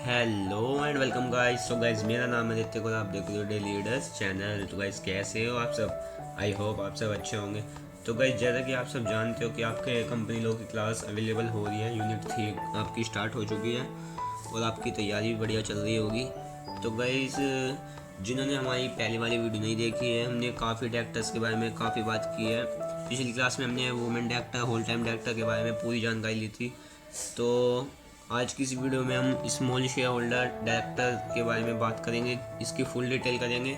Hello and welcome guys. So guys मेरा नाम है नित्य और आप देख रहे हो डेली लीडर्स चैनल। तो गाइस कैसे हो आप सब? आई होप आप सब अच्छे होंगे। तो गाइस जैसा कि आप सब जानते हो कि आपके कंपनी लॉ की क्लास अवेलेबल हो रही है, यूनिट 3 आपकी स्टार्ट हो चुकी है और आपकी तैयारी भी बढ़िया चल रही होगी। तो गाइस जिन्होंने हमारी पहली वाली वीडियो नहीं देखी है, हमने काफ़ी डायरेक्टर्स के बारे में काफ़ी बात की है। पिछली क्लास में हमने women director, whole time director के बारे में पूरी जानकारी ली थी। तो आज की इस वीडियो में हम स्मॉल शेयर होल्डर डायरेक्टर के बारे में बात करेंगे, इसकी फुल डिटेल करेंगे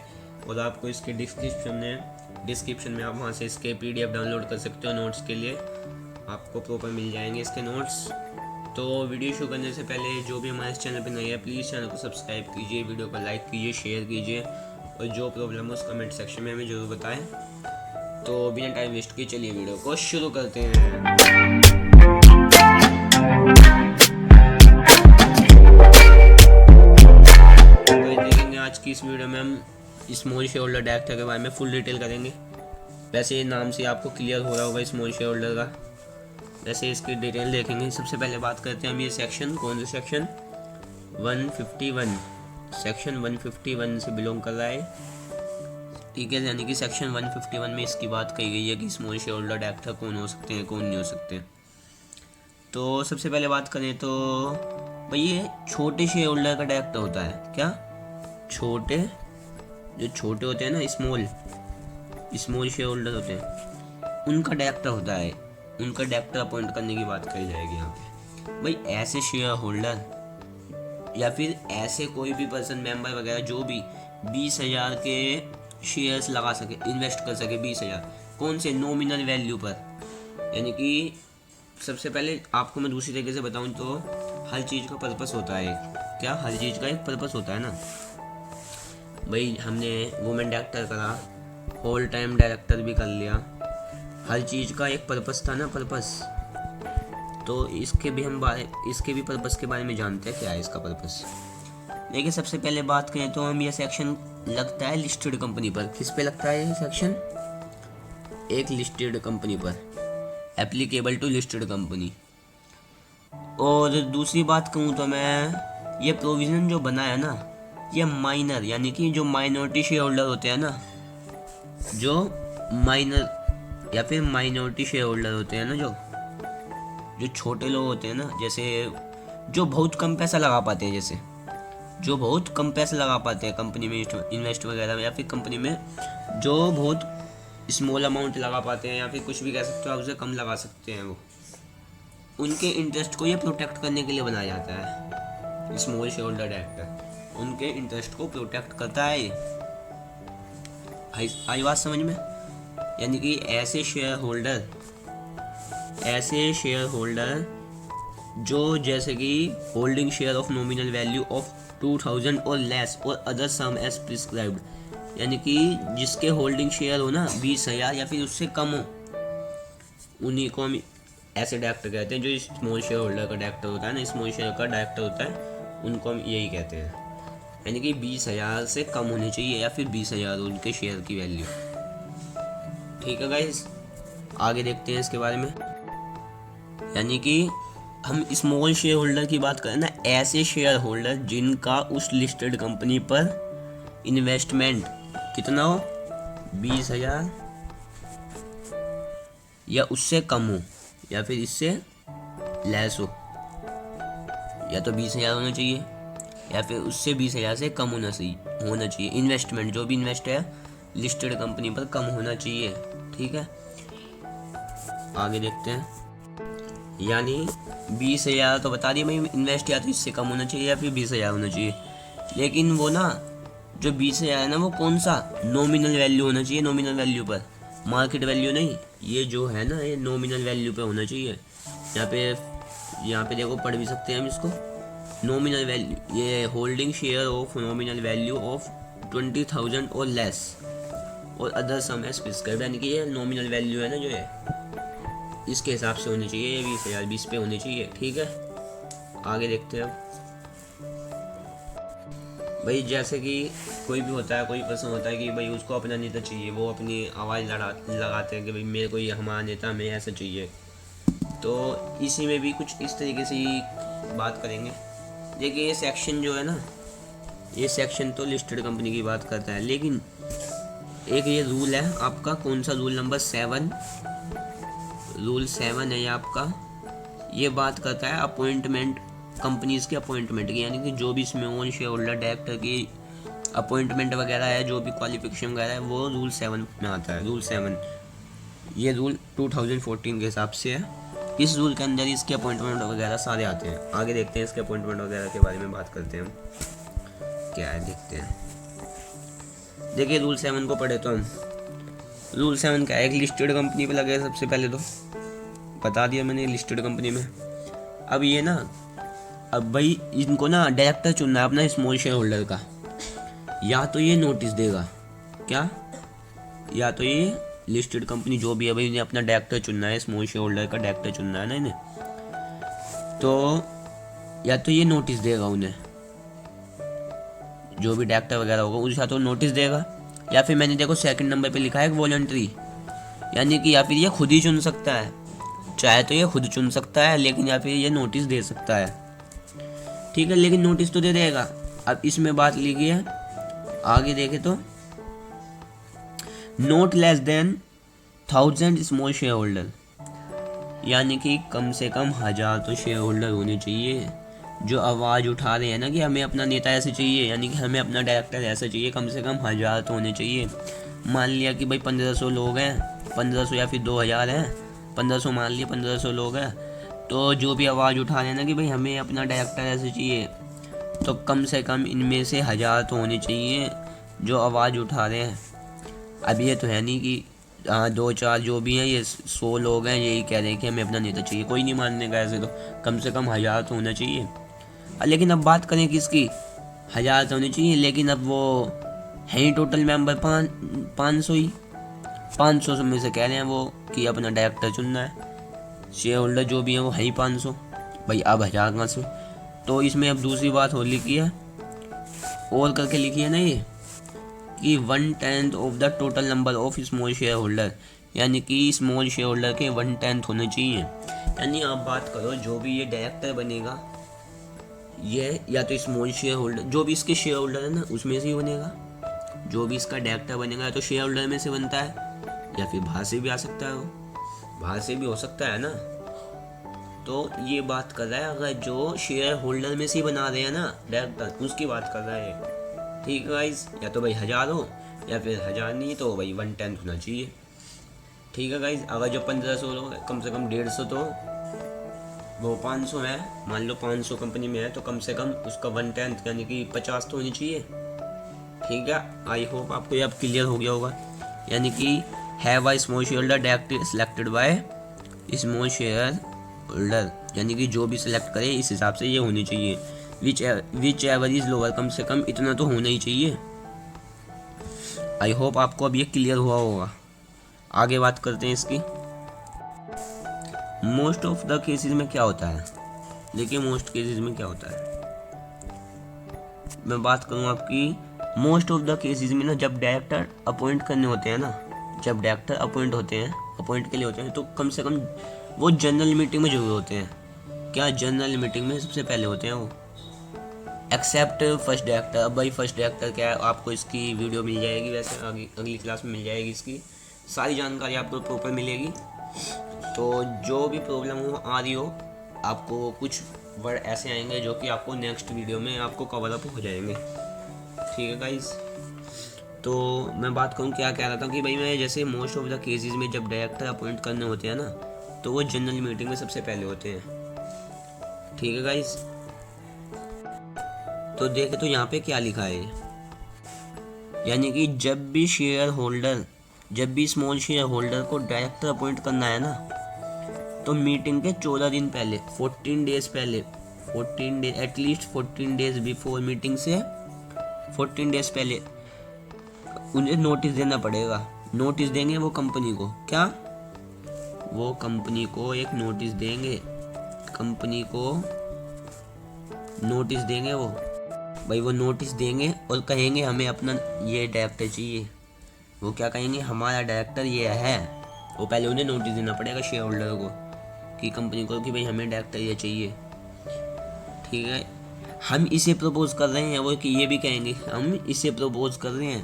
और आपको इसके डिस्क्रिप्शन में आप वहाँ से इसके PDF डाउनलोड कर सकते हो। नोट्स के लिए आपको प्रॉपर मिल जाएंगे इसके नोट्स। तो वीडियो शुरू करने से पहले जो भी हमारे चैनल पर नए है प्लीज़ चैनल को सब्सक्राइब कीजिए, वीडियो को लाइक कीजिए, शेयर कीजिए और जो प्रॉब्लम है उस कमेंट सेक्शन में हमें ज़रूर बताएं। तो बिना टाइम वेस्ट किए चलिए वीडियो को शुरू करते हैं। आज की इस वीडियो में हम स्मॉल शेयर होल्डर डायरेक्टर के बारे में फुल डिटेल करेंगे। वैसे नाम से आपको क्लियर हो रहा होगा स्मॉल शेयर होल्डर का। वैसे इसकी डिटेल देखेंगे। सबसे पहले बात करते हैं हम ये सेक्शन, कौन सा सेक्शन 151, सेक्शन 151 से बिलोंग कर रहा है। ठीक है, यानी कि सेक्शन 151 में इसकी बात कही गई है कि स्मॉल शेयर होल्डर डायरेक्टर कौन हो सकते हैं, कौन नहीं हो सकते। तो सबसे पहले बात करें तो भाई ये छोटे शेयर होल्डर का डायरेक्टर होता है। क्या छोटे, जो छोटे होते हैं ना, स्मॉल शेयर होल्डर होते हैं, उनका डायरेक्टर होता है। उनका डायरेक्टर अपॉइंट करने की बात करी जाएगी यहाँ पे। भाई ऐसे शेयर होल्डर या फिर ऐसे कोई भी पर्सन, मेंबर वगैरह जो भी 20,000 के शेयर्स लगा सके, इन्वेस्ट कर सके 20,000, कौन से नॉमिनल वैल्यू पर। यानी कि सबसे पहले आपको मैं दूसरी तरीके से बताऊँ तो हर चीज़ का पर्पस होता है। क्या हर चीज़ का एक पर्पस होता है ना। भाई हमने वुमेन डायरेक्टर करा, होल टाइम डायरेक्टर भी कर लिया, हर चीज़ का एक पर्पस था ना, पर्पस। तो इसके भी पर्पस के बारे में जानते हैं क्या है इसका पर्पस। लेकिन सबसे पहले बात करें तो हम ये सेक्शन लगता है लिस्टेड कंपनी पर। किस पे लगता है ये सेक्शन? एक लिस्टेड कंपनी पर, एप्लीकेबल टू लिस्टेड कंपनी। और दूसरी बात कहूँ तो मैं ये प्रोविज़न जो बना है ना, ये माइनर यानी कि जो माइनॉरिटी शेयर होल्डर होते हैं ना, जो माइनर या फिर माइनॉरिटी शेयर होल्डर होते हैं ना, जो छोटे लोग होते हैं ना, जैसे जो बहुत कम पैसा लगा पाते हैं, जैसे जो बहुत कम पैसा लगा पाते हैं कंपनी में इन्वेस्ट वगैरह में, या फिर कंपनी में जो बहुत स्मॉल अमाउंट लगा पाते हैं, या फिर कुछ भी कह सकते हो आप, उसे कम लगा सकते हैं, वो उनके इंटरेस्ट को ये प्रोटेक्ट करने के लिए बनाया जाता है स्मॉल शेयर होल्डर डायरेक्टर। उनके इंटरेस्ट को प्रोटेक्ट करता है। आई बात समझ में? यानी कि ऐसे शेयर होल्डर जो जैसे कि holding share of nominal value of 2000 और लेस और अदर सम एज प्रिस्क्राइब्ड, यानी कि जिसके होल्डिंग शेयर हो ना 20,000 या फिर उससे कम हो, उन्हीं को हम ऐसे डायरेक्टर कहते हैं। जो स्मॉल शेयर होल्डर का डायरेक्टर होता है ना, स्मॉल शेयर का डायरेक्टर होता है, उनको हम यही कहते हैं। यानी कि 20,000 से कम होनी चाहिए या फिर 20,000 उनके शेयर की वैल्यू। ठीक है गाइस, आगे देखते हैं इसके बारे में। यानी कि हम स्मॉल शेयर होल्डर की बात करें ना, ऐसे शेयर होल्डर जिनका उस लिस्टेड कंपनी पर इन्वेस्टमेंट कितना हो, 20,000 या उससे कम हो, या फिर इससे लेस हो। या तो 20,000 होना चाहिए या फिर उससे 20,000 से कम होना चाहिए। इन्वेस्टमेंट जो भी इन्वेस्ट है लिस्टेड कंपनी पर कम होना चाहिए। ठीक है, आगे देखते हैं। यानी 20,000 तो बता दिए भाई इन्वेस्ट, या तो इससे कम होना चाहिए या फिर 20,000 होना चाहिए। लेकिन वो ना जो 20,000 है ना, वो कौन सा नॉमिनल वैल्यू होना चाहिए, नॉमिनल वैल्यू पर, मार्केट वैल्यू नहीं। ये जो है ना, ये नॉमिनल वैल्यू पे होना चाहिए। यहाँ पे देखो, पढ़ भी सकते हैं हम इसको। नॉमिनल वैल्यू, ये holding share of nominal value of 20,000 और लेस और अदर सम एज प्रिस्क्राइब्ड, यानी कि ये नॉमिनल वैल्यू है ना जो है, इसके हिसाब से होनी चाहिए। ये 20,000 20 पे होनी चाहिए। ठीक है, आगे देखते हैं। भाई जैसे कि कोई भी होता है, कोई पर्सन होता है कि भाई उसको अपना नेता चाहिए, वो अपनी आवाज़ लगाते हैं कि भाई मेरे को ये हमारा नेता हमें ऐसा चाहिए। तो इसी में भी कुछ इस तरीके से ही बात करेंगे। देखिए ये सेक्शन जो है ना, ये सेक्शन तो लिस्टेड कंपनी की बात करता है, लेकिन एक ये रूल है आपका, कौन सा रूल नंबर 7, रूल 7 है ये आपका। ये बात करता है अपॉइंटमेंट, कंपनीज की अपॉइंटमेंट की, यानी कि जो भी स्मॉल शेयर होल्डर डायरेक्टर की अपॉइंटमेंट वगैरह है, जो भी क्वालिफिकेशन वगैरह है, वो रूल 7 में आता है। रूल 7 ये रूल 2014 के हिसाब से है। इस रूल के अंदर इसके अपॉइंटमेंट वगैरह सारे आते हैं। आगे देखते हैं इसके अपॉइंटमेंट वगैरह के बारे में बात करते हैं हम, क्या है देखते हैं। देखिए रूल 7 को पढ़े तो हम, रूल 7 क्या है, एक लिस्टेड कंपनी पे लगे। सबसे पहले तो बता दिया मैंने लिस्टेड कंपनी में। अब ये ना, अब भाई इनको ना डायरेक्टर चुनना है अपना स्मॉल शेयर होल्डर का। या तो ये नोटिस देगा, क्या, या तो ये लिस्टेड कंपनी जो भी है भाई, इन्हें अपना डायरेक्टर चुनना है, स्मॉल शेयर होल्डर का डायरेक्टर चुनना है ना इन्हें, तो या तो ये नोटिस देगा उन्हें, जो भी डायरेक्टर वगैरह होगा उसे, या तो नोटिस देगा, या फिर मैंने देखो सेकंड नंबर पे लिखा है वॉलंटरी, यानी कि या फिर ये खुद ही चुन सकता है, चाहे तो ये खुद चुन सकता है, लेकिन या फिर ये नोटिस दे सकता है। ठीक है, लेकिन नोटिस तो दे देगा। अब इसमें बात लिखी है, आगे देखे तो note less than 1000 small share holder, यानी कि कम से कम 1000 तो शेयर होल्डर होने चाहिए जो आवाज़ उठा रहे हैं ना कि हमें अपना नेता ऐसे चाहिए, यानी कि हमें अपना डायरेक्टर ऐसा चाहिए। कम से कम 1000 तो होने चाहिए। मान लिया कि भाई 1500 लोग हैं, 1500 या फिर 2000 हैं, 1500 मान लिया, 1500 लोग हैं, तो जो भी आवाज़ उठा रहे हैं ना कि भाई हमें अपना डायरेक्टर ऐसे चाहिए, तो कम से कम इनमें से 1000 तो होने चाहिए जो आवाज़ उठा रहे हैं। अब ये तो है नहीं कि हाँ 2-4 जो भी हैं, ये 100 लोग हैं यही कह रहे हैं कि हमें अपना नेता चाहिए, कोई नहीं मानने का ऐसे, तो कम से कम 1000 तो होना चाहिए। लेकिन अब बात करें किसकी, 1000 तो होनी चाहिए, लेकिन अब वो है ही टोटल मेंबर 500 ही, 500 में से कह रहे हैं वो कि अपना डायरेक्टर चुनना है, शेयर होल्डर जो भी है वो है ही 500, भाई अब 1000 कहाँ से। तो इसमें अब दूसरी बात हो लिखी है, और करके लिखी है ना ये, कि 1/10 of the total number of small share holder, यानी कि स्मॉल शेयर होल्डर के 1/10 होने चाहिए। यानी आप बात करो जो भी ये डायरेक्टर बनेगा, ये या तो स्मॉल शेयर होल्डर, जो भी इसके शेयर होल्डर है ना उसमें से ही बनेगा, जो भी इसका डायरेक्टर बनेगा या तो शेयर होल्डर में से बनता है, या फिर बाहर से भी आ सकता है, वो बाहर से भी हो सकता है ना। तो ये बात कर रहा है, अगर जो शेयर होल्डर में से ही बना रहे हैं ना डायरेक्टर, उसकी बात कर रहा है। ठीक है गाइस, या तो भाई 1000 हो, या फिर 1000 नहीं तो भाई 1/10 होना चाहिए। ठीक है गाइस, अगर जो 1500 लोग कम से कम 150 तो वो 500 है, मान लो 500 कंपनी में है, तो कम से कम उसका 1/10 यानी कि 50 तो होनी चाहिए। ठीक है, आई होप आपको ये अब क्लियर हो गया होगा। यानी कि have a small share holder directly selected by small share holder, यानी कि जो भी सिलेक्ट करे इस हिसाब से ये होनी चाहिए। विच एवर इज लोअर, कम से कम इतना तो होना ही चाहिए। आई होप आपको अब ये क्लियर हुआ होगा। आगे बात करते हैं इसकी। मोस्ट ऑफ द केसेस में क्या होता है, देखिए मोस्ट केसेस में क्या होता है, मैं बात करूँ आपकी। मोस्ट ऑफ द केसेस में ना, जब डायरेक्टर अपॉइंट करने होते हैं ना, जब डायरेक्टर अपॉइंट होते हैं, अपॉइंट के लिए होते हैं, तो कम से कम वो जनरल मीटिंग में जरूर होते हैं। क्या, जनरल मीटिंग में सबसे पहले होते हैं वो, एक्सेप्ट फर्स्ट डायरेक्टर। अब भाई फर्स्ट डायरेक्टर क्या है, आपको इसकी वीडियो मिल जाएगी, वैसे अगली क्लास में मिल जाएगी, इसकी सारी जानकारी आपको प्रॉपर मिलेगी। तो जो भी प्रॉब्लम हो आ रही हो, आपको कुछ वर्ड ऐसे आएंगे जो कि आपको नेक्स्ट वीडियो में आपको कवर अप हो जाएंगे। ठीक है गाइस, तो मैं बात करूँ क्या कह रहा था कि भाई मैं जैसे मोस्ट ऑफ द केसेस में जब डायरेक्टर अपॉइंट करने होते हैं ना, तो वो जनरल मीटिंग में सबसे पहले होते हैं। ठीक है गाइस, तो देखे तो यहाँ पे क्या लिखा है, यानी कि जब भी स्मॉल शेयर होल्डर को डायरेक्टर अपॉइंट करना है ना, तो मीटिंग के 14 दिन पहले, 14 डेज पहले, 14 days at least 14 days before meeting से 14 डेज पहले उन्हें नोटिस देना पड़ेगा। नोटिस देंगे वो कंपनी को, क्या, वो कंपनी को एक नोटिस देंगे, कंपनी को नोटिस देंगे वो, भाई वो नोटिस देंगे और कहेंगे हमें अपना ये डायरेक्टर चाहिए। वो क्या कहेंगे, हमारा डायरेक्टर ये है। वो पहले उन्हें नोटिस देना पड़ेगा शेयर होल्डर को, कि कंपनी को, कि भाई हमें डायरेक्टर ये चाहिए। ठीक है, हम इसे प्रपोज कर रहे हैं, वो कि ये भी कहेंगे हम इसे प्रपोज कर रहे हैं।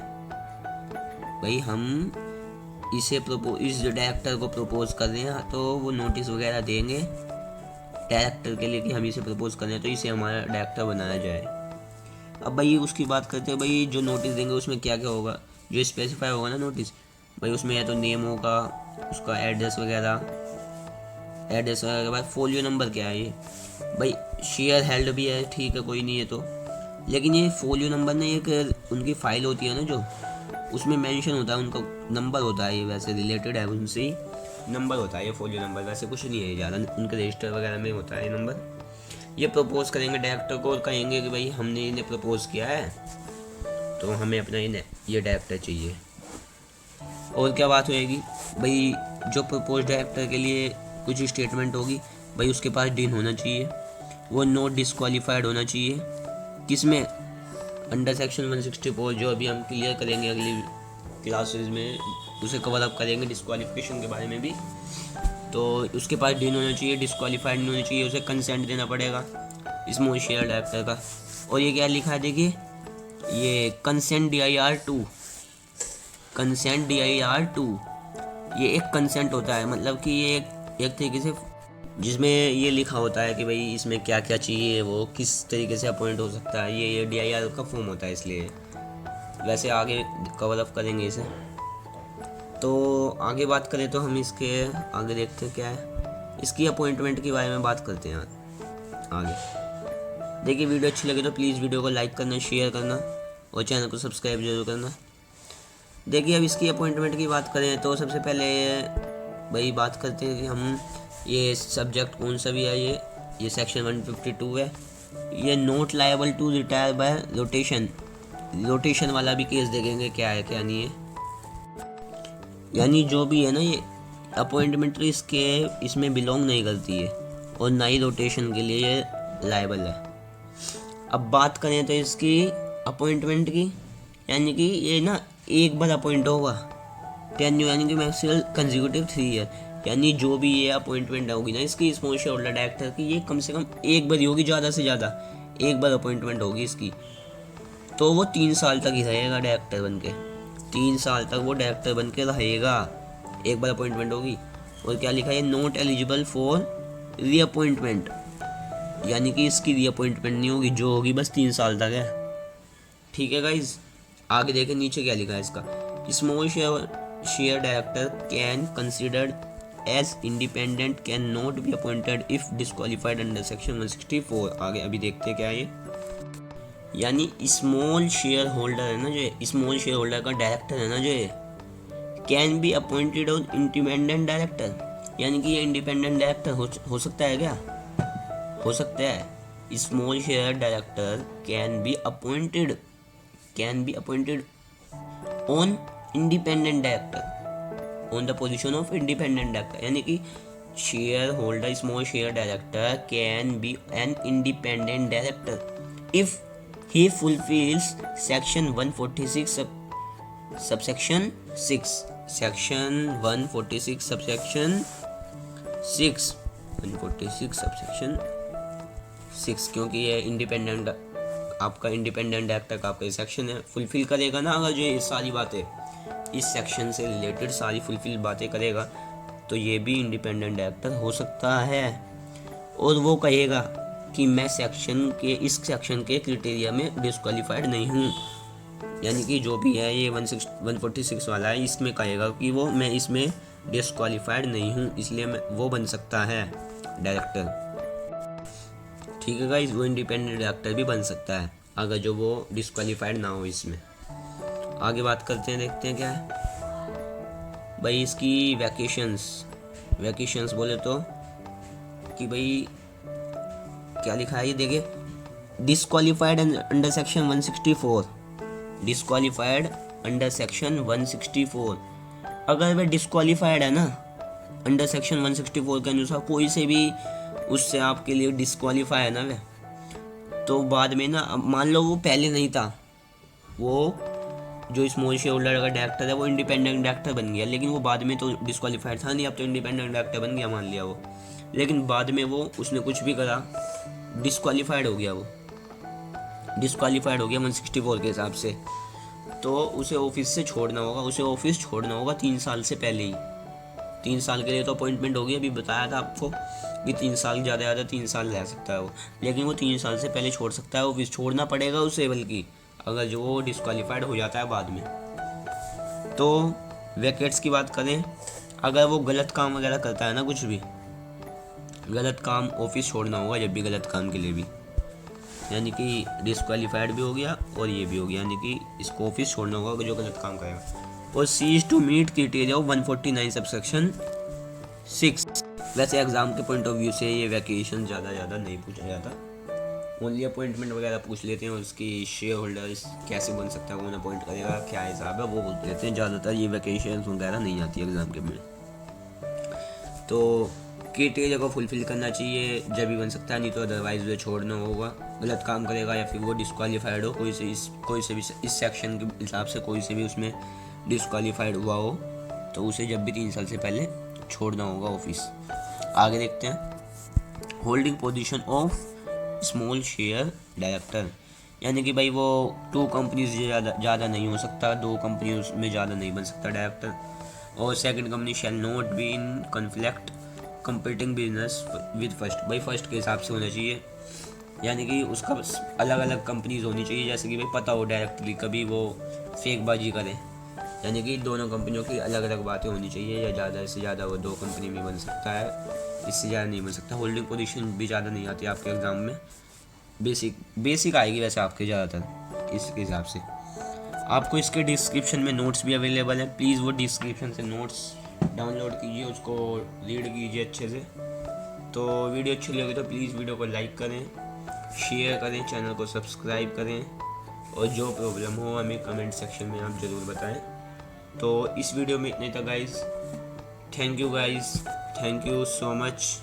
भाई हम इसे प्रपोज, इस डायरेक्टर को प्रपोज कर रहे हैं, तो वो नोटिस वगैरह देंगे डायरेक्टर के लिए कि हम इसे प्रपोज कर रहे हैं, तो इसे हमारा डायरेक्टर बनाया जाए। अब भाई उसकी बात करते हैं, भाई जो नोटिस देंगे उसमें क्या क्या होगा, जो स्पेसिफाई होगा ना नोटिस, भाई उसमें या तो नेम होगा, उसका एड्रेस वगैरह के बाद फोलियो नंबर क्या है ये, भाई शेयर हेल्ड भी है, ठीक है कोई नहीं है तो, लेकिन ये फोलियो नंबर ना एक उनकी फाइल होती है ना जो, उसमें मेंशन होता है उनका नंबर होता है, ये वैसे रिलेटेड है उनसे ही नंबर होता है ये फोलियो नंबर, वैसे कुछ नहीं है ज़्यादा, उनके रजिस्टर वगैरह में होता है ये नंबर। ये प्रपोज करेंगे डायरेक्टर को और कहेंगे कि भाई हमने इन्हें प्रपोज किया है, तो हमें अपना ये डायरेक्टर चाहिए। और क्या बात होएगी, भाई जो प्रपोज डायरेक्टर के लिए कुछ स्टेटमेंट होगी, भाई उसके पास डीन होना चाहिए, वो नॉट डिस्क्वालीफाइड होना चाहिए, किसमें, अंडर सेक्शन 164, जो अभी हम क्लियर करेंगे अगली क्लासेस में, उसे कवर अप करेंगे डिस्क्वालिफिकेशन के बारे में भी। तो उसके पास डीन होना चाहिए, डिस्क्वालीफाइड नहीं होना चाहिए, उसे कंसेंट देना पड़ेगा स्मॉल शेयर डायरेक्टर का। और ये क्या लिखा है देखिए, ये कंसेंट DIR2, कंसेंट DIR2, ये एक कंसेंट होता है, मतलब कि ये एक तरीके से जिसमें ये लिखा होता है कि भाई इसमें क्या क्या चाहिए, वो किस तरीके से अपॉइंट हो सकता है, ये DIR का फॉर्म होता है, इसलिए वैसे आगे कवर अप करेंगे इसे। तो आगे बात करें तो हम इसके आगे देखते हैं क्या है, इसकी अपॉइंटमेंट के बारे में बात करते हैं आगे। देखिए वीडियो अच्छी लगे तो प्लीज़ वीडियो को लाइक करना, शेयर करना और चैनल को सब्सक्राइब जरूर करना। देखिए अब इसकी अपॉइंटमेंट की बात करें तो सबसे पहले भाई बात करते हैं कि हम ये सब्जेक्ट कौन सा भी है, ये सेक्शन 152 है, ये not liable to retire by rotation वाला भी केस देखेंगे क्या है क्या नहीं है, यानी जो भी है ना ये अपॉइंटमेंट तो इसमें बिलोंग नहीं करती है और ना ही रोटेशन के लिए ये लायबल है। अब बात करें तो इसकी अपॉइंटमेंट की, यानी कि ये ना एक बार अपॉइंट होगा, टेन्यूर यानी कि मैक्सिमम कंसेक्यूटिव 3 ईयर, यानी जो भी ये अपॉइंटमेंट होगी ना इसकी स्मॉल शेयर होल्डर डायरेक्टर की, ये कम से कम एक बार ही होगी, ज़्यादा से ज़्यादा एक बार अपॉइंटमेंट होगी इसकी, तो वो 3 साल तक ही रहेगा डायरेक्टर बन के, 3 साल तक वो डायरेक्टर बन के रहेगा, एक बार अपॉइंटमेंट होगी। और क्या लिखा है, नॉट एलिजिबल फॉर रीअपॉइंटमेंट, यानी कि इसकी रीअपॉइंटमेंट नहीं होगी, जो होगी बस 3 साल तक है। ठीक है गाइज, आगे देखें नीचे क्या लिखा है इसका, small share director can considered as independent can not be appointed if disqualified under section 164। आगे अभी देखते हैं क्या है ये, यानी स्मॉल शेयर होल्डर है ना जो, स्मॉल शेयर होल्डर का डायरेक्टर है ना जो, कैन बी अपॉइंटेड और इंडिपेंडेंट डायरेक्टर, यानी कि ये इंडिपेंडेंट डायरेक्टर हो सकता है क्या, हो सकता है। Small share director can be appointed on independent director, on the position of independent director, यानी कि share holder small share director can be an independent director if he fulfills section 146 subsection 6, section 146 subsection 6, 146 subsection 6, क्योंकि ये independent आपका independent director का आपका section है, fulfil करेगा ना, अगर जो ये सारी बातें इस सेक्शन से रिलेटेड सारी फुलफिल बातें करेगा तो ये भी इंडिपेंडेंट डायरेक्टर हो सकता है। और वो कहेगा कि मैं इस सेक्शन के क्राइटेरिया में डिस्क्वालीफाइड नहीं हूँ, यानी कि जो भी है ये 146 वाला है, इसमें कहेगा कि वो मैं इसमें डिस्क्वालीफाइड नहीं हूँ, इसलिए मैं वो बन सकता है डायरेक्टर। ठीक है गाइस, वो इंडिपेंडेंट डायरेक्टर भी बन सकता है अगर जो वो डिस्क्वालीफाइड ना हो इसमें। आगे बात करते हैं, देखते हैं क्या है भाई इसकी वैकेशंस बोले तो कि भाई क्या लिखा है ये देखिए, disqualified under section 164, disqualified under section 164, अगर वह डिस्क्वालीफाइड है ना अंडर सेक्शन 164 के अनुसार, कोई से भी उससे आपके लिए डिस्क्वालीफाई है ना वह, तो बाद में ना मान लो वो पहले नहीं था, वो जो स्मॉल शेयर होल्डर का डायरेक्टर है वो इंडिपेंडेंट डायरेक्टर बन गया, लेकिन वो बाद में तो डिस्क्वालीफाइड था नहीं, अब तो इंडिपेंडेंट डायरेक्टर बन गया मान लिया वो, लेकिन बाद में वो उसने कुछ भी करा डिस्क्वालीफाइड हो गया वो, डिस्क्वालीफाइड हो गया 164 के हिसाब से, तो उसे ऑफिस से छोड़ना होगा, उसे ऑफिस छोड़ना होगा 3 साल से पहले ही। 3 साल के लिए तो अपॉइंटमेंट होगी, अभी बताया था आपको कि 3 साल ज़्यादा 3 साल रह सकता है वो, लेकिन वो 3 साल से पहले छोड़ सकता है ऑफिस, छोड़ना पड़ेगा उसे, बल्कि अगर जो वो डिस्क्वालीफाइड हो जाता है बाद में। तो वैकेट्स की बात करें, अगर वो गलत काम वगैरह करता है ना, कुछ भी गलत काम, ऑफिस छोड़ना होगा जब भी गलत काम के लिए भी, यानी कि डिस्क्वालीफाइड भी हो गया और ये भी हो गया, यानी कि इसको ऑफिस छोड़ना होगा जो गलत काम करेगा। और cease to meet criteria of 149 subsection 6। वैसे एग्ज़ाम के पॉइंट ऑफ व्यू से ये वैकेशन ज़्यादा नहीं पूछा जाता, ओनली अपॉइंटमेंट वगैरह पूछ लेते हैं, उसकी शेयर होल्डर कैसे बन सकता है, कौन अपॉइंट करेगा, क्या हिसाब है, वो पूछ लेते हैं। ज़्यादातर ये वैकेशन वगैरह नहीं आती एग्ज़ाम के में। तो क्राइटेरिया को फुलफिल करना चाहिए जब भी बन सकता है, नहीं तो अदरवाइज वो छोड़ना होगा, गलत काम करेगा या फिर वो डिस्क्वालीफाइड हो, कोई से भी इस सेक्शन के हिसाब से कोई से भी उसमें डिस्क्वालीफाइड हुआ हो, तो उसे जब भी 3 साल से पहले छोड़ना होगा ऑफिस। आगे देखते हैं, holding position of small share director, यानी कि भाई वो 2 कंपनीज ज़्यादा नहीं हो सकता, 2 कंपनीज में ज़्यादा नहीं बन सकता डायरेक्टर। और second company shall not be in conflict competing business with first, भाई फर्स्ट के हिसाब से होना चाहिए, यानी कि उसका अलग अलग कंपनीज होनी चाहिए, जैसे कि भाई पता हो डायरेक्टली कभी वो फेकबाजी करें, यानी कि दोनों कंपनियों की अलग अलग बातें होनी चाहिए, या ज़्यादा से ज़्यादा वो 2 कंपनी में बन सकता है, इससे ज़्यादा नहीं बन सकता। होल्डिंग पोजीशन भी ज़्यादा नहीं आती आपके एग्ज़ाम में, बेसिक आएगी वैसे आपके ज़्यादातर इसके हिसाब से। आपको इसके डिस्क्रिप्शन में नोट्स भी अवेलेबल हैं, प्लीज़ वो डिस्क्रिप्शन से नोट्स डाउनलोड कीजिए, उसको रीड कीजिए अच्छे से। तो वीडियो अच्छी लगी तो प्लीज़ वीडियो को लाइक करें, शेयर करें, चैनल को सब्सक्राइब करें, और जो प्रॉब्लम हो हमें कमेंट सेक्शन में आप ज़रूर बताएं। तो इस वीडियो में इतने तक guys, thank you guys, thank you so much.